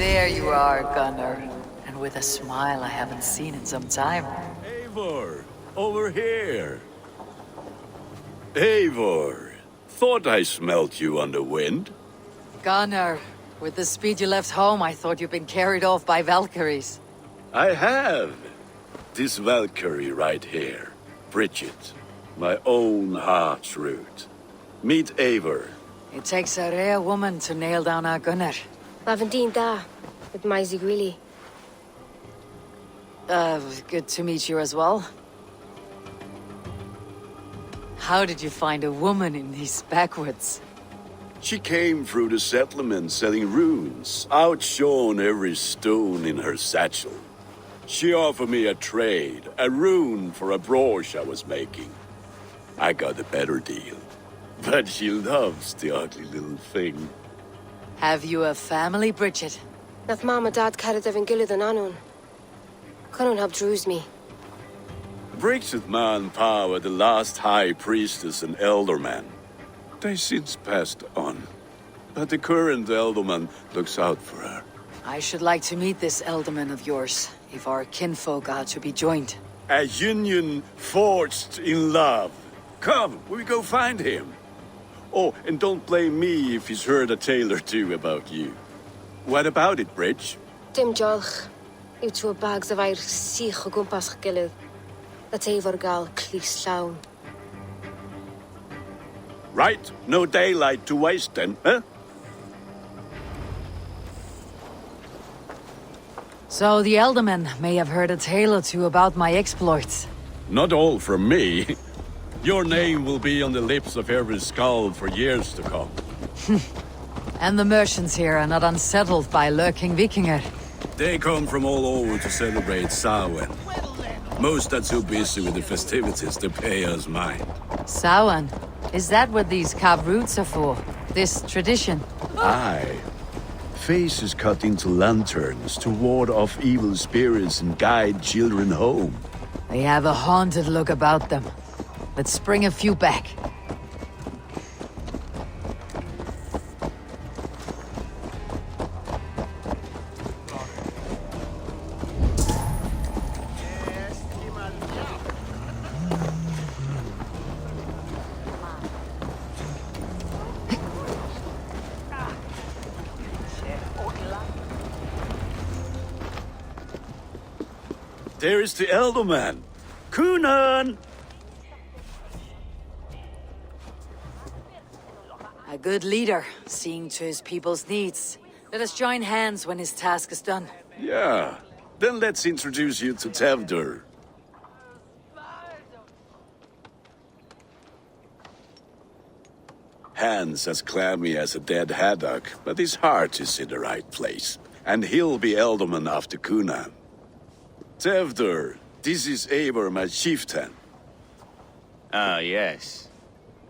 There you are, Gunnar. And with a smile I haven't seen in some time. Eivor, over here. Eivor, thought I smelt you on the wind. Gunnar, with the speed you left home, I thought you'd been carried off by Valkyries. I have. This Valkyrie right here. Bridget, my own heart's root. Meet Eivor. It takes a rare woman to nail down our Gunnar. Lavendine da, with Maisy Greeley. Good to meet you as well. How did you find a woman in these backwoods? She came through the settlement selling runes, outshone every stone in her satchel. She offered me a trade, a rune for a brooch I was making. I got a better deal. But she loves the ugly little thing. Have you a family, Bridget? Nath Mama Dad carried Evan Gillid and Anun. Couldn't help druise me. Bridget Man Power, the last high priestess and elderman. They since passed on. But the current elderman looks out for her. I should like to meet this elderman of yours, if our kinfolk are to be joined. A union forged in love. Come, we go find him. Oh, and don't blame me if he's heard a tale or two about you. What about it, Bridge? Dim jolch. Yw tŵ bags of air sych o gwmpas gilydd. That Eivor gal clis llawn. Right, no daylight to waste then, huh? So the elderman may have heard a tale or two about my exploits. Not all from me. Your name will be on the lips of every skull for years to come. And the merchants here are not unsettled by lurking Vikinger. They come from all over to celebrate Samhain. Most are too busy with the festivities to pay us mind. Samhain? Is that what these carved roots are for? This tradition? Aye. Faces cut into lanterns to ward off evil spirits and guide children home. They have a haunted look about them. Let's bring a few back. There is the elderman. Kunan! A good leader, seeing to his people's needs. Let us join hands when his task is done. Yeah. Then let's introduce you to Tevdur. Hands as clammy as a dead haddock, but his heart is in the right place. And he'll be elderman after Kunan. Tevdur, this is Eivor, my chieftain. Ah, yes.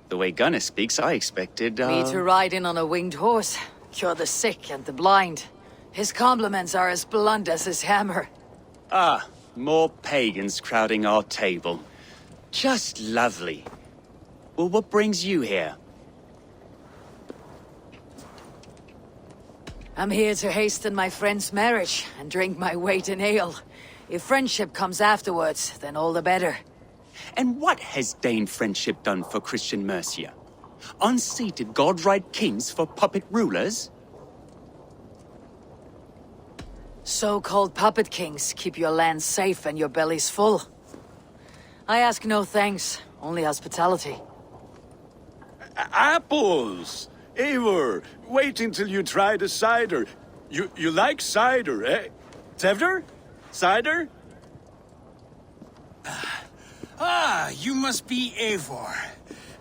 The way Gunnar speaks, I expected, Me to ride in on a winged horse, cure the sick and the blind. His compliments are as blunt as his hammer. Ah, more pagans crowding our table. Just lovely. Well, what brings you here? I'm here to hasten my friend's marriage and drink my weight in ale. If friendship comes afterwards, then all the better. And what has Dane friendship done for Christian Mercia? Unseated godright kings for puppet rulers? So-called puppet kings keep your land safe and your bellies full. I ask no thanks, only hospitality. Apples! Eivor, wait until you try the cider. You like cider, eh? Tevdur? Cider? Ah, you must be Eivor.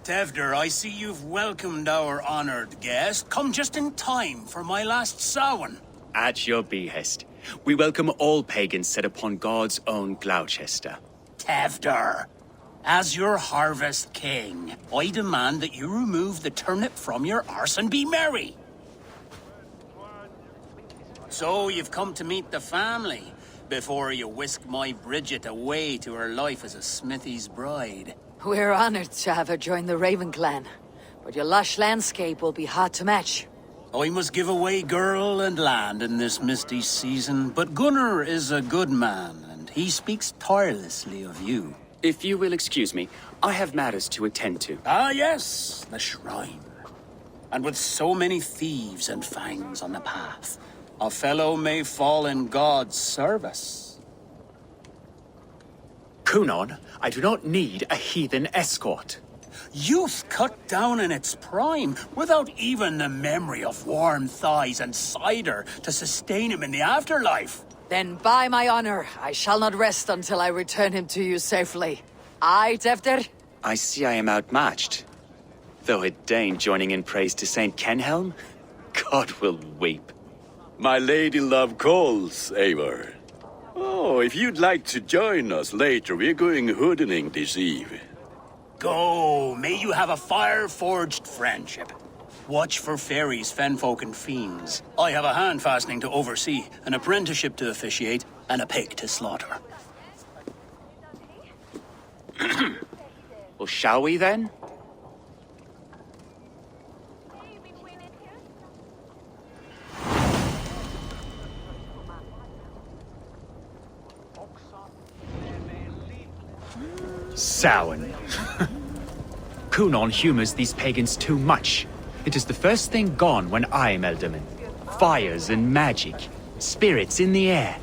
Tevdur, I see you've welcomed our honored guest. Come just in time for my last Samhain. At your behest. We welcome all pagans set upon God's own Gloucester. Tevdur, as your harvest king, I demand that you remove the turnip from your arse and be merry. So you've come to meet the family before you whisk my Bridget away to her life as a smithy's bride. We're honored to have her join the Raven clan, but your lush landscape will be hard to match. I must give away girl and land in this misty season, but Gunnar is a good man, and he speaks tirelessly of you. If you will excuse me, I have matters to attend to. Ah, yes, the shrine. And with so many thieves and fangs on the path, a fellow may fall in God's service. Kunon, I do not need a heathen escort. Youth cut down in its prime, without even the memory of warm thighs and cider to sustain him in the afterlife. Then by my honor, I shall not rest until I return him to you safely. Aye, Tefter? I see I am outmatched. Though a Dane joining in praise to Saint Kenhelm, God will weep. My lady love calls, Eivor. Oh, if you'd like to join us later, we're going hoodening this eve. Go, may you have a fire-forged friendship. Watch for fairies, fenfolk, and fiends. I have a hand fastening to oversee, an apprenticeship to officiate, and a pig to slaughter. Well, shall we then? Samhain. Kunon humors these pagans too much. It is the first thing gone when I am Elderman. Fires and magic, spirits in the air.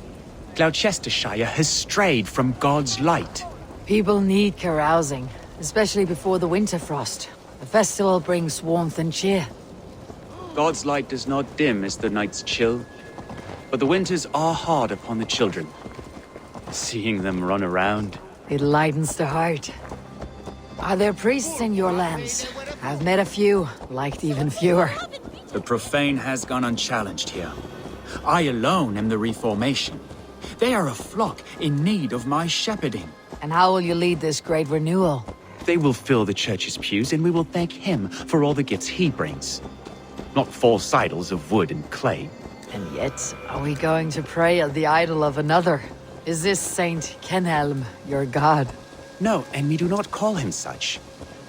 Gloucestershire has strayed from God's light. People need carousing, especially before the winter frost. The festival brings warmth and cheer. God's light does not dim as the nights chill, but the winters are hard upon the children. Seeing them run around. It lightens the heart. Are there priests in your lands? I've met a few, liked even fewer. The profane has gone unchallenged here. I alone am the reformation. They are a flock in need of my shepherding. And how will you lead this great renewal? They will fill the church's pews, and we will thank him for all the gifts he brings. Not false idols of wood and clay. And yet, are we going to pray at the idol of another? Is this Saint Kenhelm your god? No, and we do not call him such.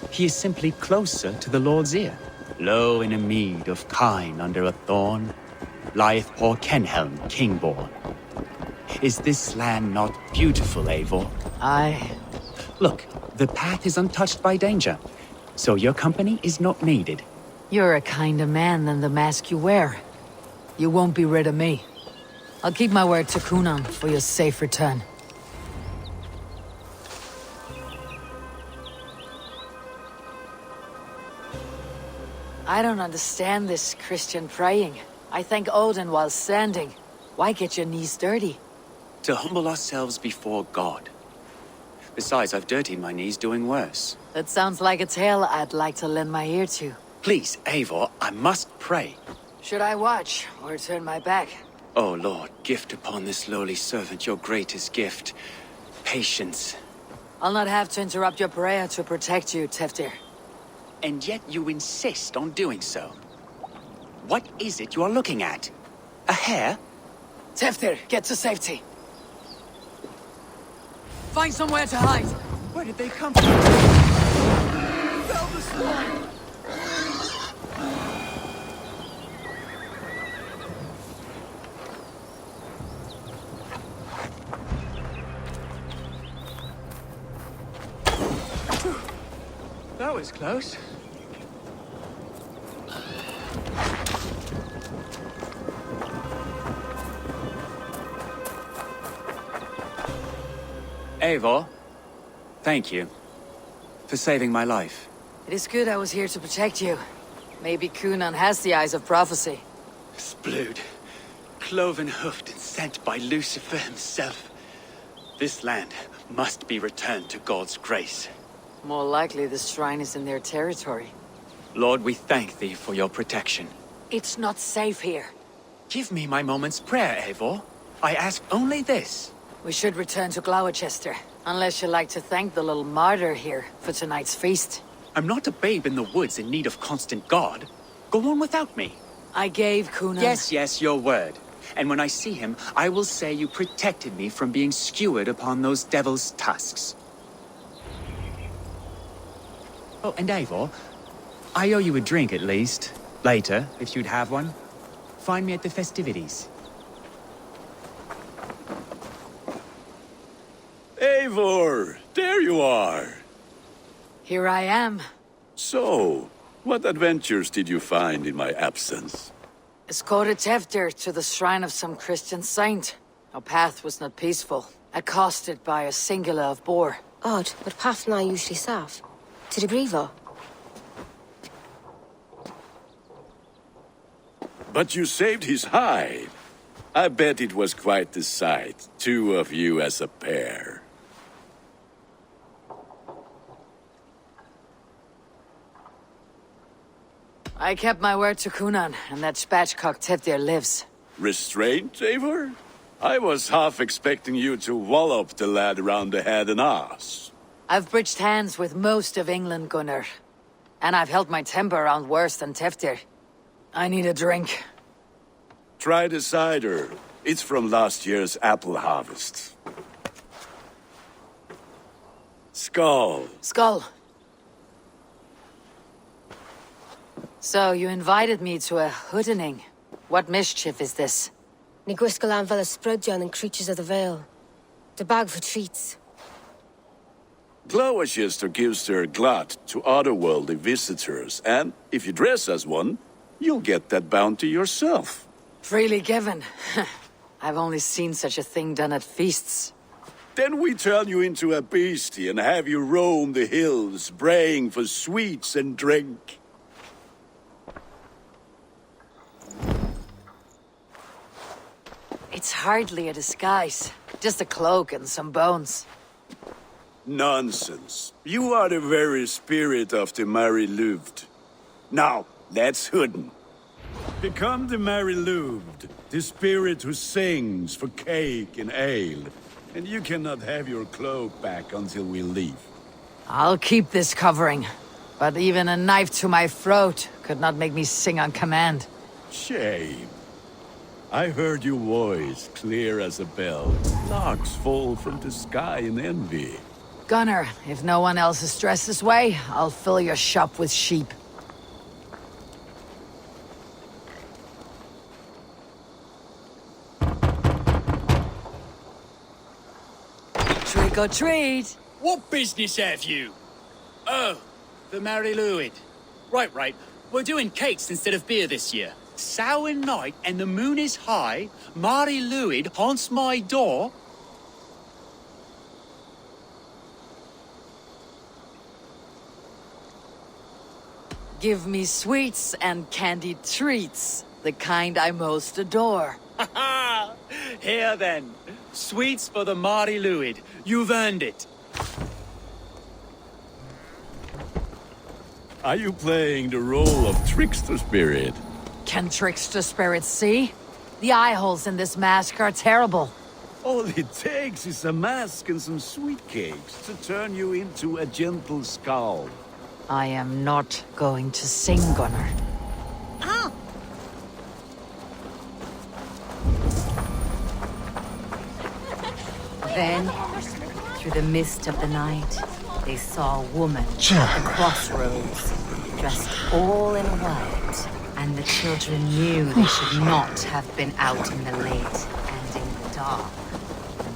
He is simply closer to the Lord's ear. Lo, in a mead of kine under a thorn, lieth poor Kenhelm, king-born. Is this land not beautiful, Eivor? Aye. Look, the path is untouched by danger, so your company is not needed. You're a kinder man than the mask you wear. You won't be rid of me. I'll keep my word to Kunon for your safe return. I don't understand this Christian praying. I thank Odin while standing. Why get your knees dirty? To humble ourselves before God. Besides, I've dirtied my knees doing worse. That sounds like a tale I'd like to lend my ear to. Please, Eivor, I must pray. Should I watch or turn my back? O Lord, gift upon this lowly servant your greatest gift. Patience. I'll not have to interrupt your prayer to protect you, Teftir. And yet you insist on doing so. What is it you are looking at? A hare? Teftir, get to safety. Find somewhere to hide. Where did they come from? That was close. Eivor, thank you for saving my life. It is good I was here to protect you. Maybe Kunon has the eyes of prophecy. Splood, cloven-hoofed and sent by Lucifer himself. This land must be returned to God's grace. More likely the shrine is in their territory. Lord, we thank thee for your protection. It's not safe here. Give me my moment's prayer, Eivor. I ask only this. We should return to Gloucester, unless you'd like to thank the little martyr here for tonight's feast. I'm not a babe in the woods in need of constant guard. Go on without me. I gave Kunon... Yes, your word. And when I see him, I will say you protected me from being skewered upon those devil's tusks. Oh, and Eivor, I owe you a drink at least. Later, if you'd have one. Find me at the festivities. Eivor, there you are. Here I am. So, what adventures did you find in my absence? Escorted Teftir to the shrine of some Christian saint. Our path was not peaceful, accosted by a singular of boar. Odd, but path na usually safe. To the Grievo. But you saved his hide. I bet it was quite the sight, two of you as a pair. I kept my word to Kunan, and that spatchcock Teftir lives. Restraint, Eivor? I was half expecting you to wallop the lad around the head and ass. I've bridged hands with most of England, Gunnar. And I've held my temper around worse than Teftir. I need a drink. Try the cider. It's from last year's apple harvest. Skull. Skull. So, you invited me to a hoodening. What mischief is this? Ni gwisgalan fel ysbrydion and creatures of the Vale. The bag for treats. Gloucester gives their glut to otherworldly visitors, and if you dress as one, you'll get that bounty yourself. Freely given. I've only seen such a thing done at feasts. Then we turn you into a beastie and have you roam the hills, braying for sweets and drink. It's hardly a disguise. Just a cloak and some bones. Nonsense. You are the very spirit of the Mary Louved. Now, let's hooden. Become the Mary Louved, the spirit who sings for cake and ale. And you cannot have your cloak back until we leave. I'll keep this covering. But even a knife to my throat could not make me sing on command. Shame. I heard your voice clear as a bell. Larks fall from the sky in envy. Gunnar, if no one else is dressed this way, I'll fill your shop with sheep. Trick or treat! What business have you? Oh, the Mary Lwyd. Right. We're doing cakes instead of beer this year. Samhain night and the moon is high. Mary Lwyd haunts my door. Give me sweets and candied treats, the kind I most adore. Ha! Here then, sweets for the Mary Lwyd. You've earned it. Are you playing the role of trickster spirit? Can trickster spirits see? The eye holes in this mask are terrible. All it takes is a mask and some sweet cakes to turn you into a gentle skull. I am not going to sing, Gunnar. Then, through the mist of the night, they saw a woman at the crossroads, dressed all in white, and the children knew they should not have been out in the late and in the dark.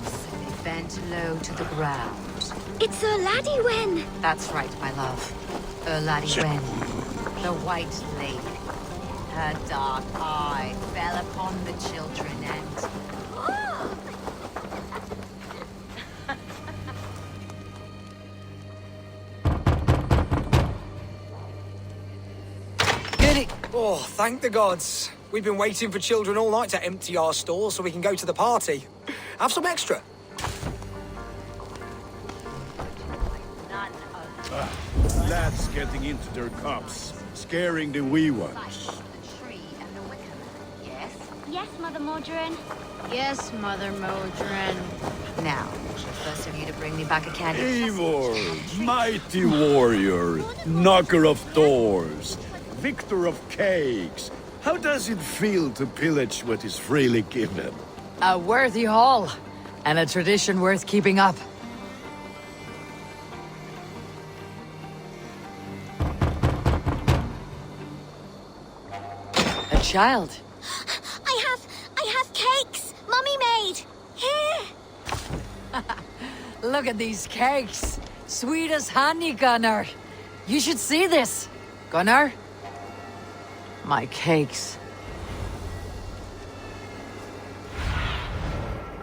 So they bent low to the ground. It's a laddie Wen. That's right, my love. Laddie Wen, the White Lady. Her dark eye fell upon the children and... Oh, thank the gods. We've been waiting for children all night to empty our stores so we can go to the party. Have some extra. Lads getting into their cups, scaring the wee ones. Yes, Mother Mordrin. Yes, Mother Modron. Now, first of you to bring me back a candy. Eivor, mighty warrior, knocker of doors, victor of cakes. How does it feel to pillage what is freely given? A worthy haul, and a tradition worth keeping up. child. I have cakes Mummy made. Here. Look at these cakes. Sweet as honey, Gunnar. You should see this. Gunnar? My cakes.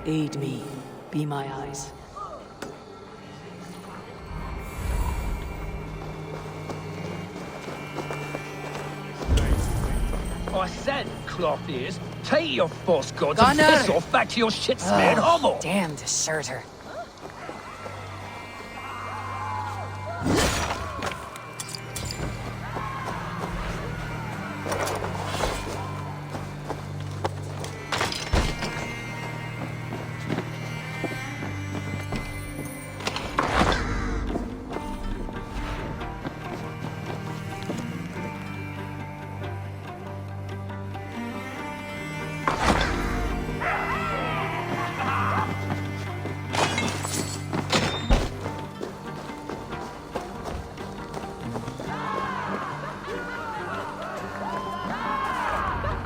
Aid me. Be my eyes. I said, cloth ears, take your false gods Gunnar! and piss off back to your shit-smeared hovel. Damn deserter.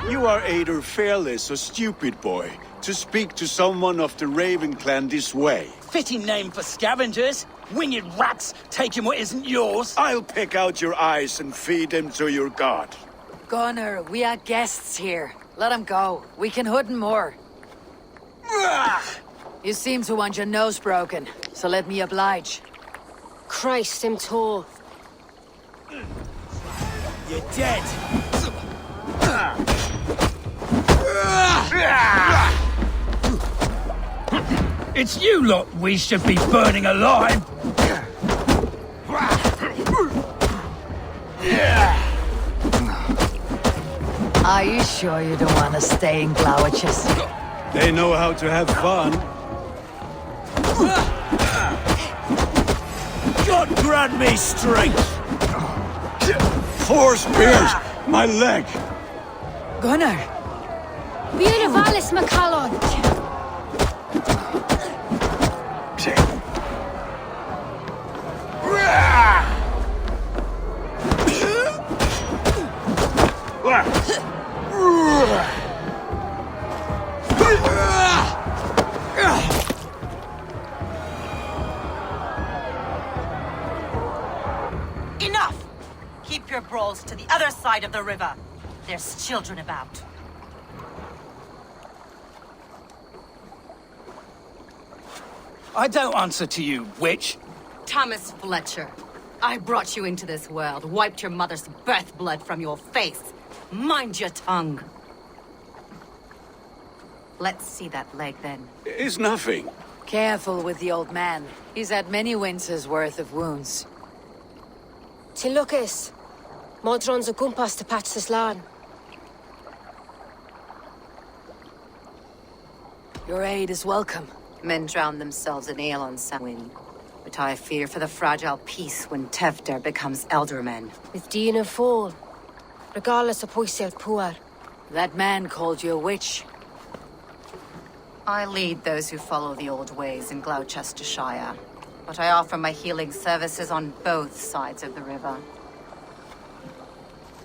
You are either fearless or stupid, boy, to speak to someone of the Raven clan this way. Fitting name for scavengers. Winged rats taking what isn't yours. I'll pick out your eyes and feed them to your god. Gunnar, we are guests here. Let him go. We can hood more. You seem to want your nose broken, so let me oblige. Christ, him tall. You're dead. It's you lot we should be burning alive. Are you sure you don't want to stay in Glauchus? They know how to have fun. God grant me strength! 4 spears! My leg! Gunnar! Beautivalis Macallon! Enough! Keep your brawls to the other side of the river. There's children about. I don't answer to you, witch. Thomas Fletcher, I brought you into this world, wiped your mother's birth blood from your face. Mind your tongue. Let's see that leg then. It's nothing. Careful with the old man. He's had many winters' worth of wounds. Till Lucas. Modron's a gumpas to patch this land. Your aid is welcome. Men drown themselves in ale on Samhain. But I fear for the fragile peace when Tevder becomes eldermen. With Dean and Fall. Regardless of Poisel Puar. That man called you a witch. I lead those who follow the old ways in Gloucestershire, but I offer my healing services on both sides of the river.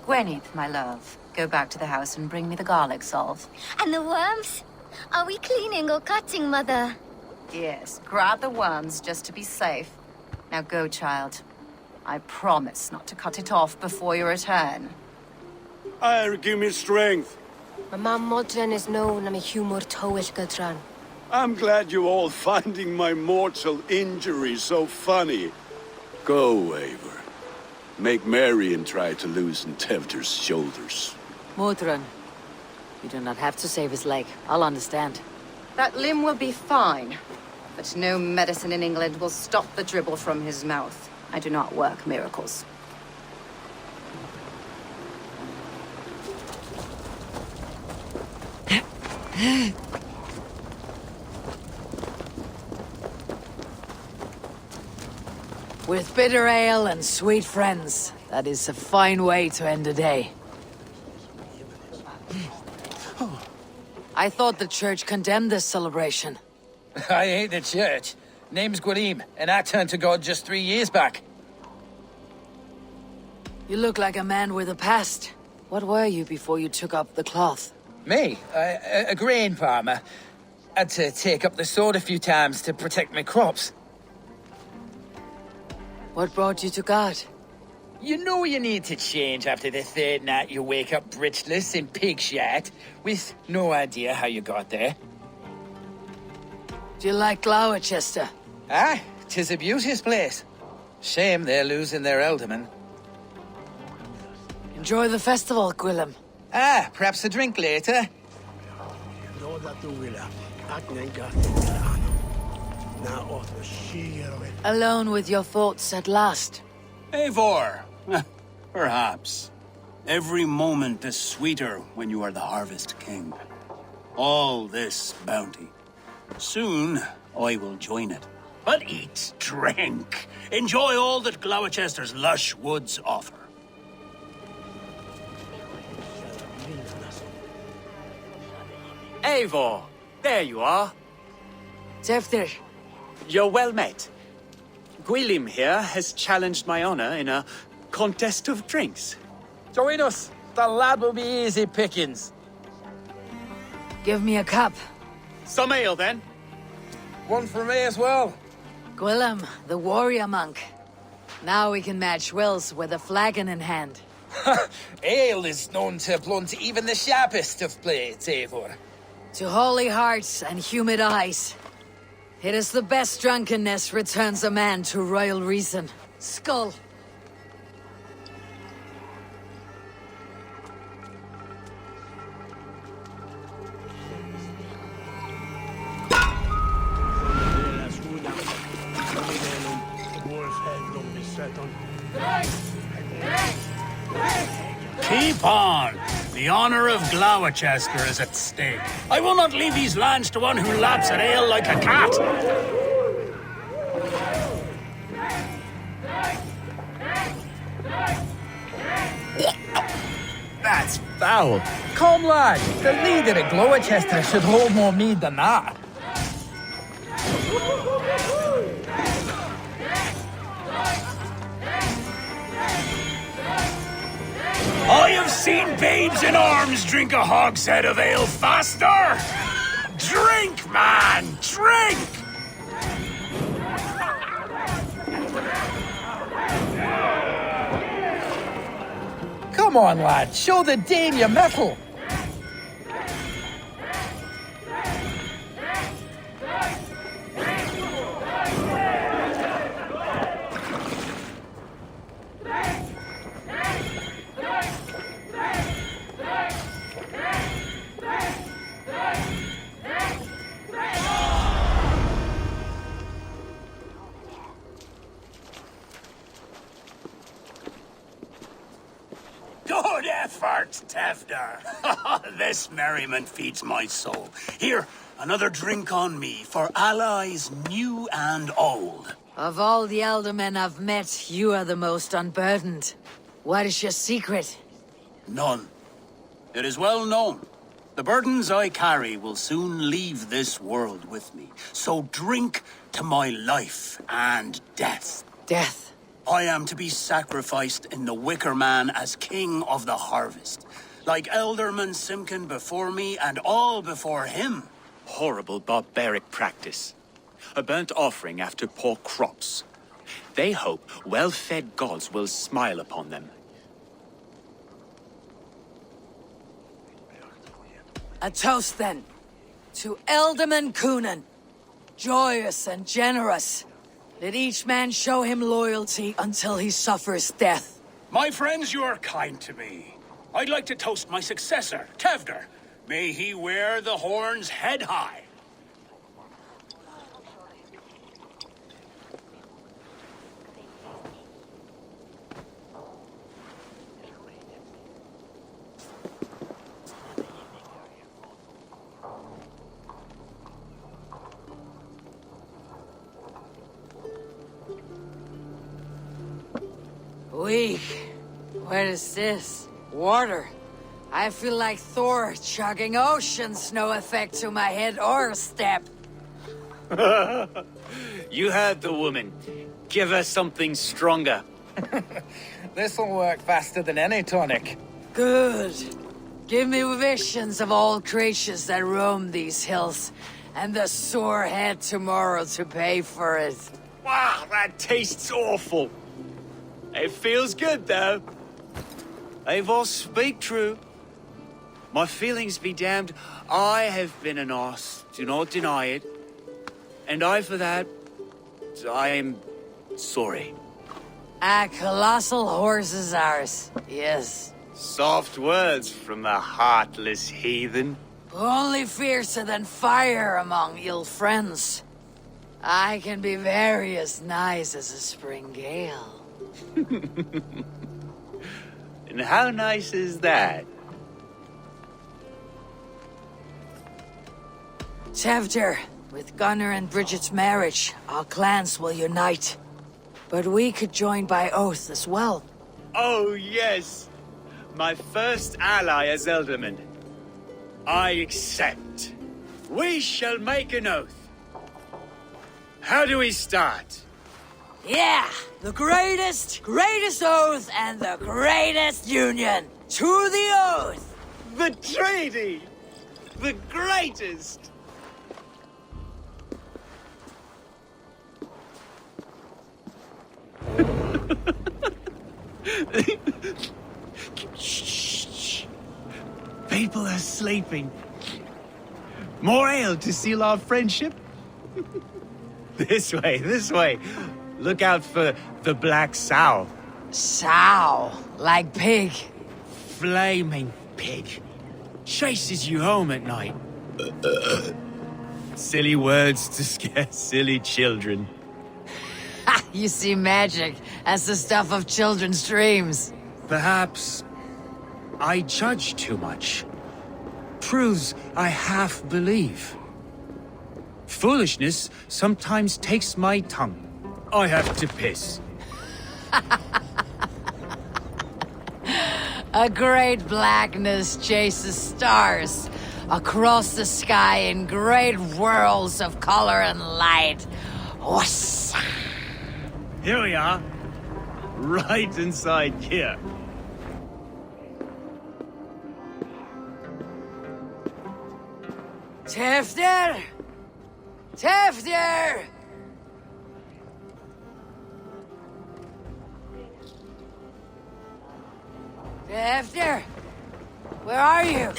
Gweneth, my love, go back to the house and bring me the garlic salve. And the worms? Are we cleaning or cutting, Mother? Yes, grab the worms just to be safe. Now go, child. I promise not to cut it off before your return. Give me strength. My mam Modron is known am a humor towel gadran. I'm glad you're all finding my mortal injury so funny. Go, Eivor. Make merry and try to loosen Tevder's shoulders. Modron, you do not have to save his leg. I'll understand. That limb will be fine, but no medicine in England will stop the dribble from his mouth. I do not work miracles. With bitter ale and sweet friends, that is a fine way to end a day. I thought the church condemned this celebration. I hate the church. Name's Gwalim, and I turned to God just 3 years back. You look like a man with a past. What were you before you took up the cloth? Me? A grain farmer. Had to take up the sword a few times to protect my crops. What brought you to God? You know you need to change after the third night you wake up britchless in pig shat, with no idea how you got there. Do you like Gloucester? Ah, 'tis a beauteous place. Shame they're losing their alderman. Enjoy the festival, Gwillem. Ah, perhaps a drink later. Alone with your thoughts at last. Eivor, perhaps. Every moment is sweeter when you are the Harvest King. All this bounty. Soon, I will join it. But eat, drink, enjoy all that Gloucester's lush woods offer. Eivor, there you are. Teftir, You're well met. Gwilym here has challenged my honor in a contest of drinks. Join us. The lad will be easy pickings. give me a cup. Some ale, then. One for me as well. Gwillem, the warrior monk. Now we can match wills with a flagon in hand. Ale is known to blunt even the sharpest of blades, Eivor. To holy hearts and humid eyes. It is the best drunkenness returns a man to royal reason. Skull. Keep on! The honor of Gloucester is at stake. I will not leave these lands to one who laps at ale like a cat! That's foul. Come, lad. The leader of Gloucester should hold more mead than that. I have seen babes in arms drink a hogshead of ale faster! Drink, man! Drink! Come on, lad. Show the Dane your mettle. Good effort, Tefder. This merriment feeds my soul. Here, another drink on me for allies new and old. Of all the elder men I've met, you are the most unburdened. What is your secret? None. It is well known. The burdens I carry will soon leave this world with me. So drink to my life and death. Death. I am to be sacrificed in the Wicker Man as king of the harvest. Like Elderman Simkin before me and all before him. Horrible barbaric practice. A burnt offering after poor crops. They hope well-fed gods will smile upon them. A toast, then. To Elderman Coonan. Joyous and generous. Let each man show him loyalty until he suffers death. My friends, you are kind to me. I'd like to toast my successor, Tefder. May he wear the horns head high. Weak. What is this? Water. I feel like Thor chugging oceans. No effect to my head or step. You heard the woman. Give her something stronger. This'll work faster than any tonic. Good. Give me visions of all creatures that roam these hills, and the sore head tomorrow to pay for it. Wow, that tastes awful. It feels good, though. Eivor, speak true. My feelings be damned. I have been an arse. Do not deny it. And I, for that, I am sorry. A colossal horse is ours, yes. Soft words from the heartless heathen. Only fiercer than fire among ill friends. I can be very as nice as a spring gale. And how nice is that? Tevdir, with Gunnar and Bridget's marriage, our clans will unite. But we could join by oath as well. Oh, yes. My first ally as Elderman. I accept. We shall make an oath. How do we start? Yeah! The greatest oath and the greatest union! To the oath! The treaty! The greatest! Shh. People are sleeping. More ale to seal our friendship? This way. Look out for the black sow. Sow, like pig. Flaming pig. Chases you home at night. Silly words to scare silly children. Ha! You see magic as the stuff of children's dreams. Perhaps I judge too much. Truths I half believe. Foolishness sometimes takes my tongue. I have to piss. A great blackness chases stars across the sky in great whirls of color and light. Whoosh! Here we are. Right inside here. Tevdir! Tevdir! Tevdir! Where are you?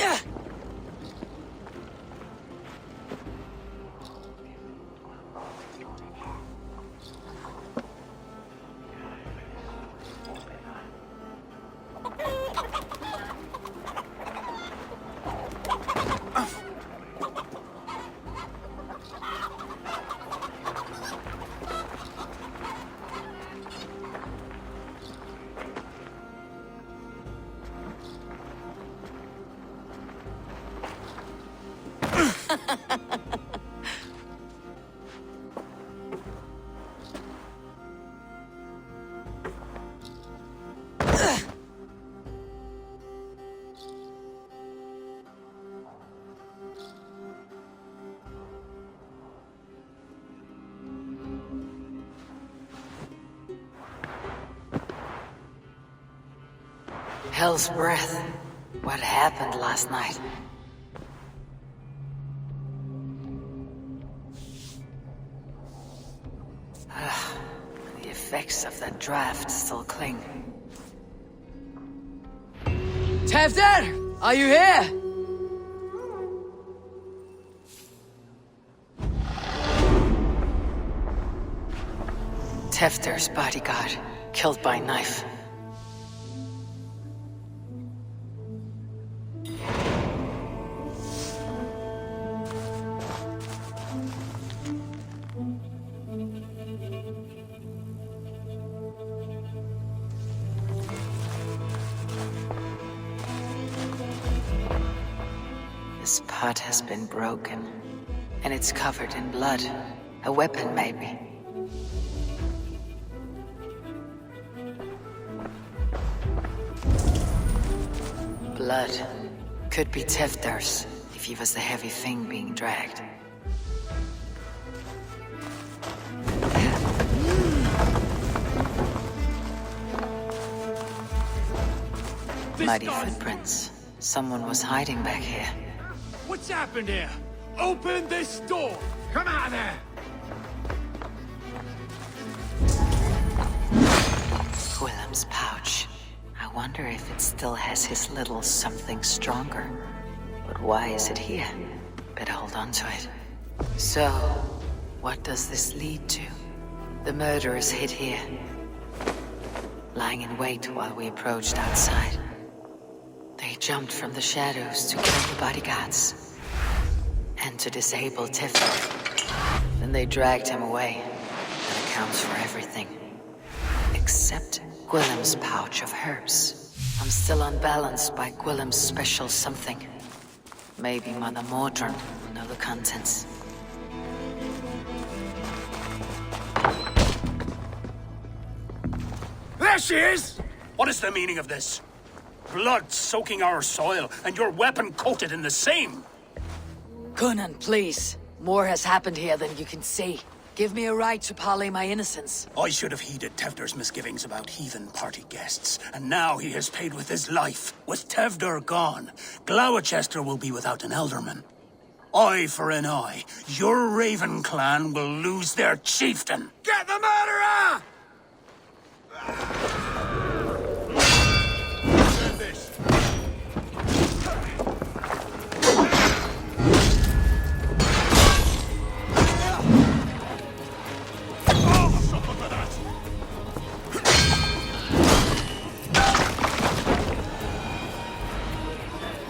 Hell's breath. What happened last night? The effects of that draft still cling. Tevdir! Are you here? Tevdir's bodyguard, killed by knife. This pot has been broken, and it's covered in blood. A weapon, maybe. Blood. Could be Tevdir's, if he was the heavy thing being dragged. Muddy footprints. Someone was hiding back here. What's happened here? Open this door! Come out of there! Willem's pouch. I wonder if it still has his little something stronger. But why is it here? Better hold on to it. So, what does this lead to? The murderers hid here, lying in wait while we approached outside. They jumped from the shadows to kill the bodyguards and to disable Tiffer. Then they dragged him away. That accounts for everything. Except Gwillem's pouch of herbs. I'm still unbalanced by Gwillem's special something. Maybe Mother Mordred will know the contents. There she is! What is the meaning of this? Blood soaking our soil, and your weapon coated in the same! Coonan, please. More has happened here than you can see. Give me a right to parley my innocence. I should have heeded Tevder's misgivings about heathen party guests, and now he has paid with his life. With Tevder gone, Gloucester will be without an elderman. Eye for an eye. Your Raven clan will lose their chieftain. Get the murderer!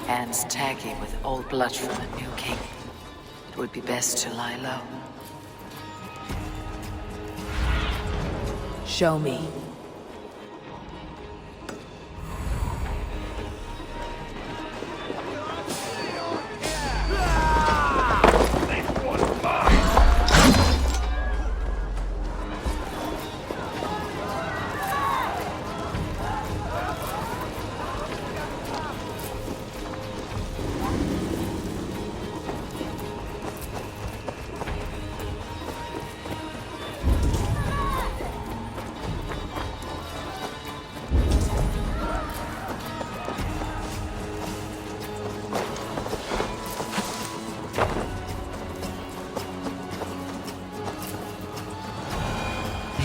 Hands taggy with old blood from a new king. It would be best to lie low. Show me.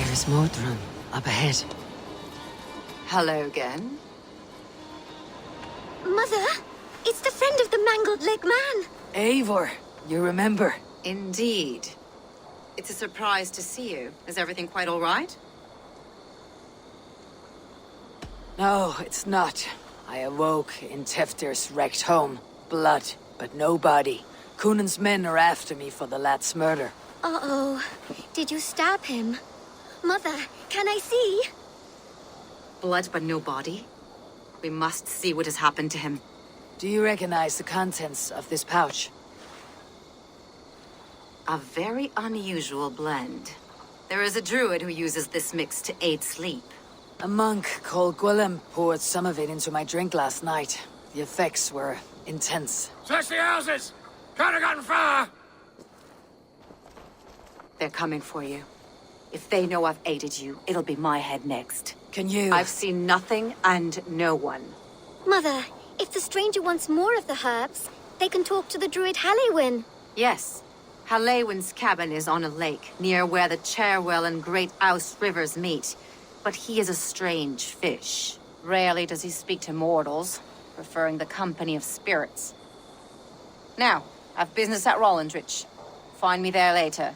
There's Mordred up ahead. Hello again. Mother, it's the friend of the mangled leg man. Eivor, you remember? Indeed. It's a surprise to see you. Is everything quite all right? No, it's not. I awoke in Tefter's wrecked home. Blood, but no body. Coonan's men are after me for the lad's murder. Uh-oh. Did you stab him? Mother, can I see? Blood but no body? We must see what has happened to him. Do you recognize the contents of this pouch? A very unusual blend. There is a druid who uses this mix to aid sleep. A monk called Gwillem poured some of it into my drink last night. The effects were intense. Search the houses! Can't have gotten far! They're coming for you. If they know I've aided you, it'll be my head next. Can you? I've seen nothing and no one. Mother, if the stranger wants more of the herbs, they can talk to the druid Halewyn. Yes. Halewyn's cabin is on a lake, near where the Cherwell and Great Ouse rivers meet. But he is a strange fish. Rarely does he speak to mortals, preferring the company of spirits. Now, I've business at Rollindrich. Find me there later.